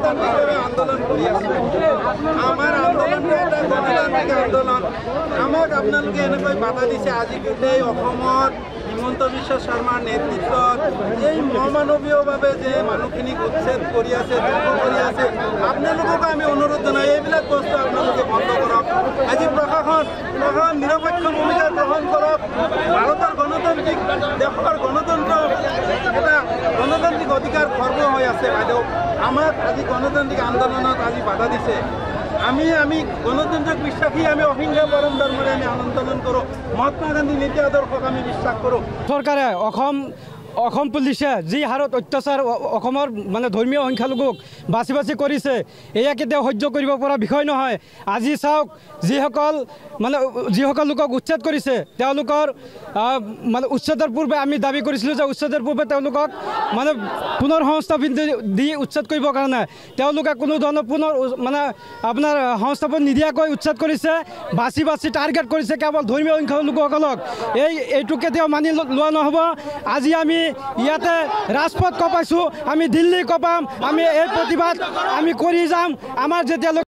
গণতান্ত্রিকভাবে আন্দোলন করি আছি আমার আন্দোলনটা এটা গণতান্ত্রিক আন্দোলন আমাক আপোনালোকে এনেকৈ বাধা দিছে আজি গোটেই অসমত হিমন্ত বিশ্ব শৰ্মাৰ নেতৃত্বত এই মমানৱীয়ভাৱে যে মানুহখিনিক উচ্ছেদ কৰি আছে দুখ কৰি আছে আপোনালোকক আমি অনুৰোধ জনাই এইবিলাক বস্তু আপোনালোকে বন্ধ কৰক আজি প্ৰশাসন নিৰপেক্ষ ভূমিকা গ্ৰহণ কৰক ভাৰতৰ গণতান্ত্ৰিক দেশৰ গণতন্ত্ৰ এটা গণতান্ত্রিক অধিকার খর্ব হয়ে আছে বাইদেউ আমাক আজি গণতান্ত্রিক আন্দোলনত আজি বাধা দিছে আমি গণতন্ত্রক বিশ্বাসী আমি অহিংসা পরম ধর্মরে আমি আন্দোলন করো মহাত্মা গান্ধী নীতি আদর্শক আমি বিশ্বাস করো সরকারে অসম পুলিচে যি হাৰত অত্যাচাৰ অসমৰ মানে ধৰ্মীয় সংখ্যালঘুক বাছি বাছি কৰিছে এয়া কেতিয়াও সহ্য কৰিব পৰা বিষয় নহয় আজি চাওক যিসকল লোকক উচ্ছেদ কৰিছে তেওঁলোকৰ মানে উচ্ছেদৰ পূৰ্বে আমি দাবী কৰিছিলোঁ যে উচ্ছেদৰ পূৰ্বে তেওঁলোকক মানে পুনৰ সংস্থাপন দি উচ্ছেদ কৰিবৰ কাৰণে তেওঁলোকে কোনো ধৰণৰ পুনৰ মানে আপোনাৰ সংস্থাপন নিদিয়াকৈ উচ্ছেদ কৰিছে বাছি বাছি টাৰ্গেট কৰিছে কেৱল ধৰ্মীয় সংখ্যালঘুসকলক এইটো কেতিয়াও মানি লোৱা নহ'ব আজি আমি ইয়াতে ৰাজপথ কপাইছোঁ আমি দিল্লী কপাম আমি এই প্ৰতিবাদ আমি কৰি যাম আমাৰ যেতিয়া